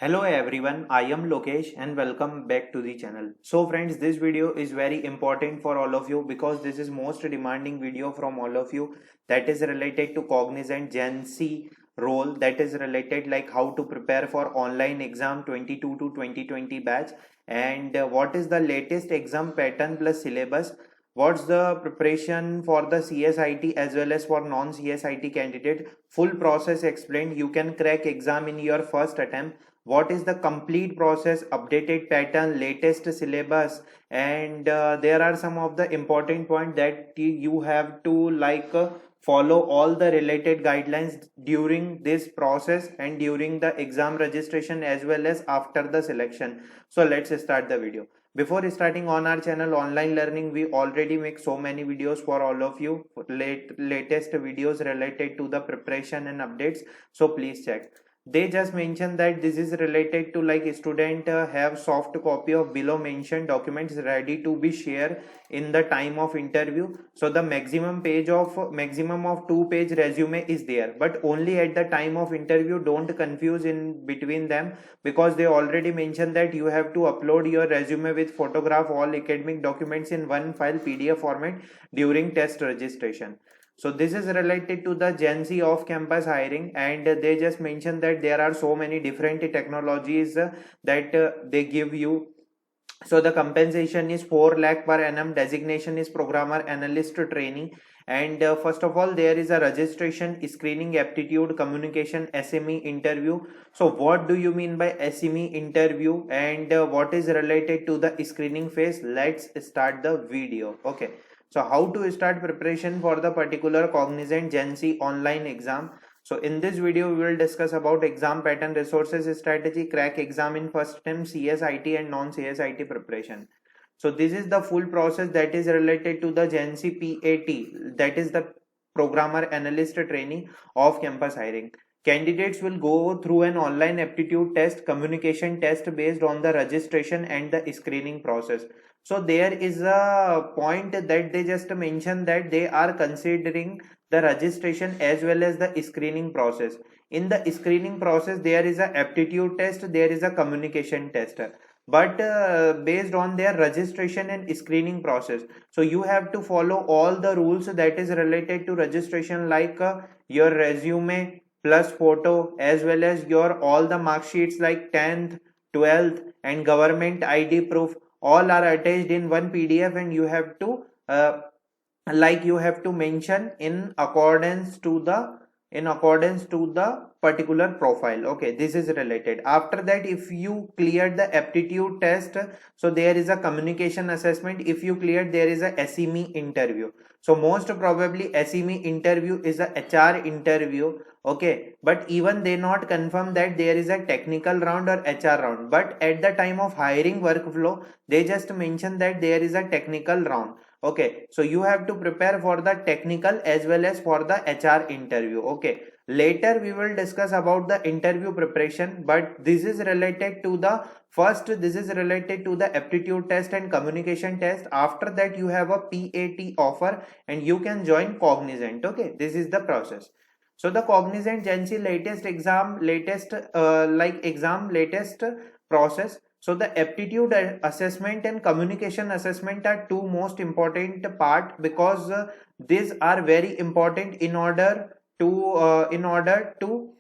Hello everyone, I am Lokesh and welcome back to the channel. So friends, this video is very important for all of you because this is most demanding video from all of you that is related to Cognizant Gen C role, that is related like how to prepare for online exam 22 to 2020 batch, and what is the latest exam pattern plus syllabus. What's the preparation for the CSIT as well as for non-CSIT candidate? Full process explained. You can crack exam in your first attempt. What is the complete process, updated pattern, latest syllabus, and there are some of the important points that you have to follow all the related guidelines during this process and during the exam registration as well as after the selection. So let's start the video. Before starting on our channel online learning, we already make so many videos for all of you, latest videos related to the preparation and updates, so please check. They just mentioned that this is related to like student have soft copy of below mentioned documents ready to be shared in the time of interview. So the maximum of 2-page resume is there, but only at the time of interview. Don't confuse in between them, because they already mentioned that you have to upload your resume with photograph all academic documents in one file PDF format during test registration. So this is related to the Gen Z off-campus hiring, and they just mentioned that there are so many different technologies that they give you. So the compensation is 4 lakh per annum. Designation is programmer analyst trainee. And first of all, there is a registration, screening, aptitude, communication, SME interview. So what do you mean by SME interview, and what is related to the screening phase? Let's start the video. Okay. So how to start preparation for the particular Cognizant Gen C online exam? So in this video, we will discuss about exam pattern, resources, strategy, crack exam in first attempt, CSIT and non-CSIT preparation. So this is the full process that is related to the Gen C PAT, that is the programmer analyst trainee of campus hiring. Candidates will go through an online aptitude test, communication test based on the registration and the screening process. So there is a point that they just mentioned that they are considering the registration as well as the screening process. In the screening process, there is a aptitude test, there is a communication test, but based on their registration and screening process, so you have to follow all the rules that is related to registration, like your resume plus photo as well as your all the mark sheets like 10th, 12th and government ID proof, all are attached in one PDF, and you have to mention in accordance to the particular profile. Okay, this is related. After that, if you cleared the aptitude test, so there is a communication assessment. If you cleared, there is a SME interview. So most probably SME interview is a HR interview. Okay, but even they not confirm that there is a technical round or HR round, but at the time of hiring workflow, they just mention that there is a technical round. Okay, so you have to prepare for the technical as well as for the HR interview. Okay, later we will discuss about the interview preparation, but this is related to the first, this is related to the aptitude test and communication test. After that, you have a PAT offer and you can join Cognizant. Okay, this is the process. So the Cognizant Gen Z latest exam, latest process. So the aptitude assessment and communication assessment are two most important part, because these are very important in order to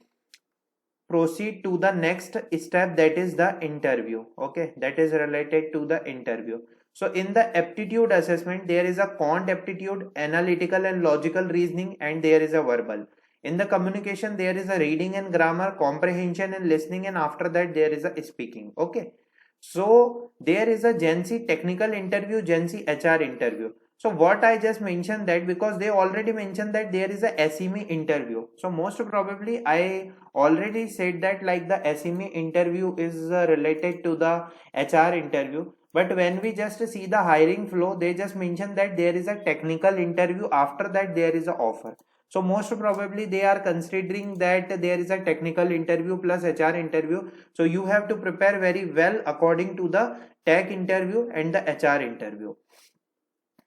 proceed to the next step, that is the interview. Okay, that is related to the interview. So in the aptitude assessment, there is a quant aptitude, analytical and logical reasoning, and there is a verbal. In the communication, there is a reading and grammar, comprehension and listening, and after that there is a speaking. Okay, so there is a Gen Z technical interview, Gen Z HR interview. So what I just mentioned that, because they already mentioned that there is a SME interview. So most probably I already said that like the SME interview is related to the HR interview. But when we just see the hiring flow, they just mentioned that there is a technical interview. After that, there is an offer. So most probably they are considering that there is a technical interview plus HR interview. So you have to prepare very well according to the tech interview and the HR interview.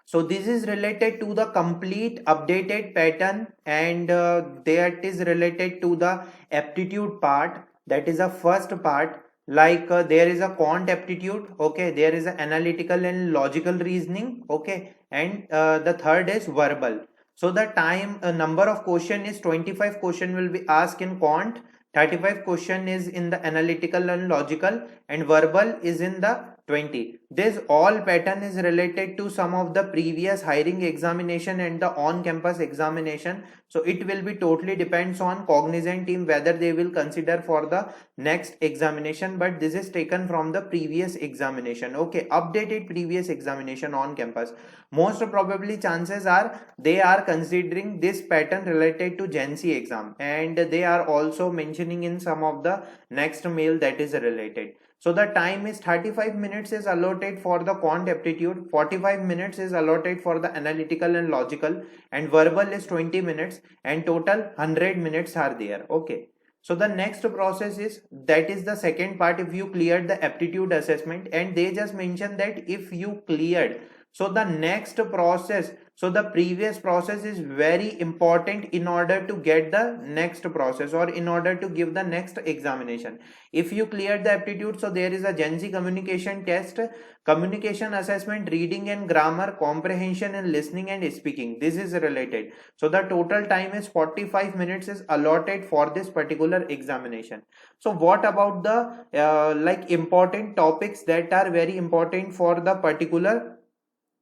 So this is related to the complete updated pattern, and that is related to the aptitude part. That is the first part. Like there is a quant aptitude, okay, there is a analytical and logical reasoning, okay, and the third is verbal. So the time number of question is 25 question will be asked in quant, 35 question is in the analytical and logical, and verbal is in the 20. This all pattern is related to some of the previous hiring examination and the on campus examination. So it will be totally depends on Cognizant team whether they will consider for the next examination, but this is taken from the previous examination, okay, updated previous examination on campus. Most probably chances are they are considering this pattern related to Gen Z exam, and they are also mentioning in some of the next mail that is related. So the time is 35 minutes is allotted for the quant aptitude, 45 minutes is allotted for the analytical and logical, and verbal is 20 minutes, and total 100 minutes are there, okay. So the next process is, that is the second part, if you cleared the aptitude assessment, and they just mentioned that if you cleared, so the next process, so the previous process is very important in order to get the next process or in order to give the next examination. If you cleared the aptitude, so there is a Gen Z communication test, communication assessment, reading and grammar, comprehension and listening and speaking, this is related. So the total time is 45 minutes is allotted for this particular examination. So what about the like important topics that are very important for the particular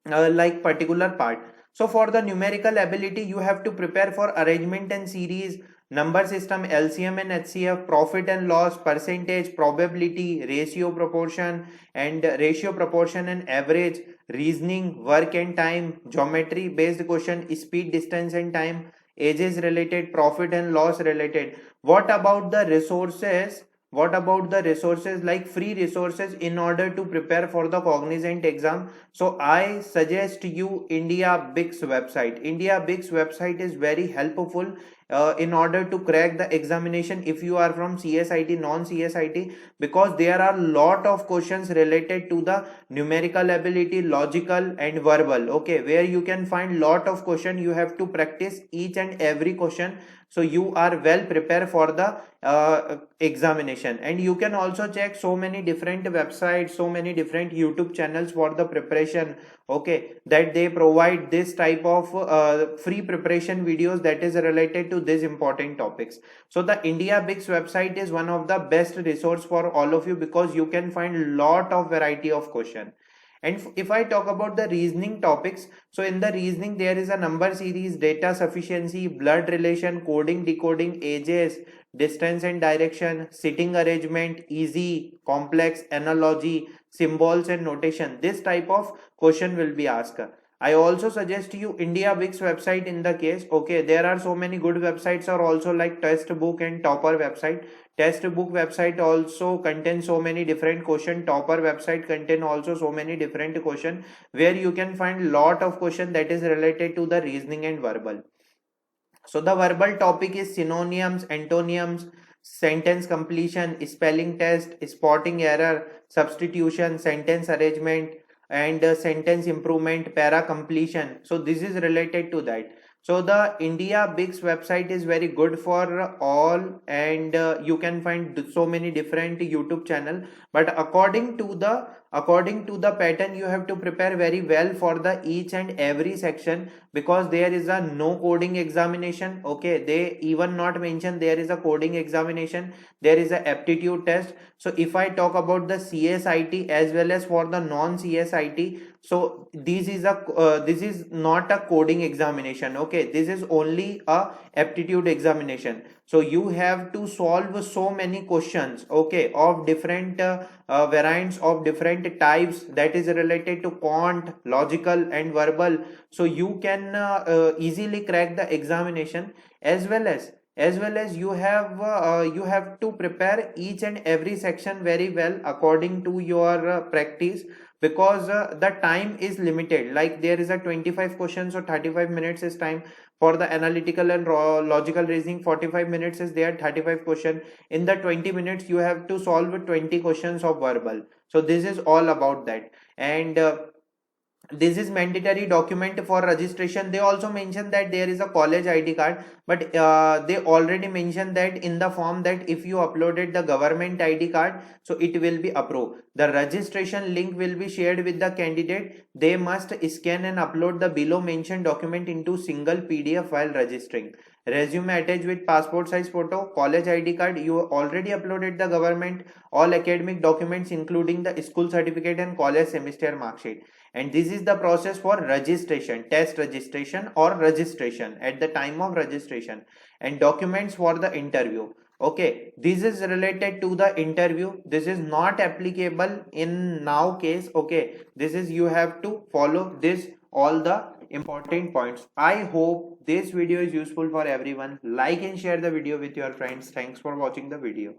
particular part? So for the numerical ability, you have to prepare for arrangement and series, number system, LCM and HCF, profit and loss, percentage, probability, ratio proportion and average, reasoning, work and time, geometry based question, speed, distance and time, ages related, profit and loss related. What about the resources? What about the resources, like free resources in order to prepare for the Cognizant exam? So I suggest you India Bix website. India Bix website is very helpful in order to crack the examination if you are from CSIT, non-CSIT, because there are lot of questions related to the numerical ability, logical and verbal, okay, where you can find lot of question. You have to practice each and every question, so you are well prepared for the examination. And you can also check so many different websites, so many different YouTube channels for the preparation, okay, that they provide this type of free preparation videos that is related to these important topics. So the India Bix website is one of the best resource for all of you, because you can find lot of variety of question. And if I talk about the reasoning topics, so in the reasoning there is a number series, data sufficiency, blood relation, coding, decoding, ages, distance and direction, sitting arrangement, easy, complex, analogy, symbols and notation. This type of question will be asked. I also suggest you India Bix website in the case, okay, there are so many good websites are also, like Testbook and Topper website. Testbook website also contains so many different question. Topper website contain also so many different question, where you can find lot of question that is related to the reasoning and verbal. So the verbal topic is synonyms, antonyms, sentence completion, spelling test, spotting error, substitution, sentence arrangement, and sentence improvement, para completion. So this is related to that. So the India Bix website is very good for all, and you can find so many different YouTube channel. But according to the pattern, you have to prepare very well for the each and every section, because there is a no coding examination, okay, they even not mention there is a coding examination, there is a aptitude test. So if I talk about the CSIT as well as for the non CSIT, so this is not a coding examination, okay, this is only a aptitude examination. So you have to solve so many questions, okay, of different variants of different types that is related to quant, logical and verbal. So you can easily crack the examination, as well as you have to prepare each and every section very well according to your practice, because the time is limited. Like there is a 25 questions, or 35 minutes is time for the analytical and logical reasoning, 45 minutes is there, 35 question. In the 20 minutes you have to solve 20 questions of verbal. So this is all about that. And this is mandatory document for registration. They also mention that there is a college ID card, but they already mentioned that in the form that if you uploaded the government ID card, so it will be approved. The registration link will be shared with the candidate. They must scan and upload the below mentioned document into single PDF while registering. Resume attached with passport size photo, college ID card, you already uploaded the government, all academic documents including the school certificate and college semester mark sheet. And this is the process for registration, test registration or registration at the time of registration, and documents for the interview. Okay, this is related to the interview. This is not applicable in now case. Okay, this is, you have to follow this all the important points. I hope this video is useful for everyone. Like and share the video with your friends. Thanks for watching the video.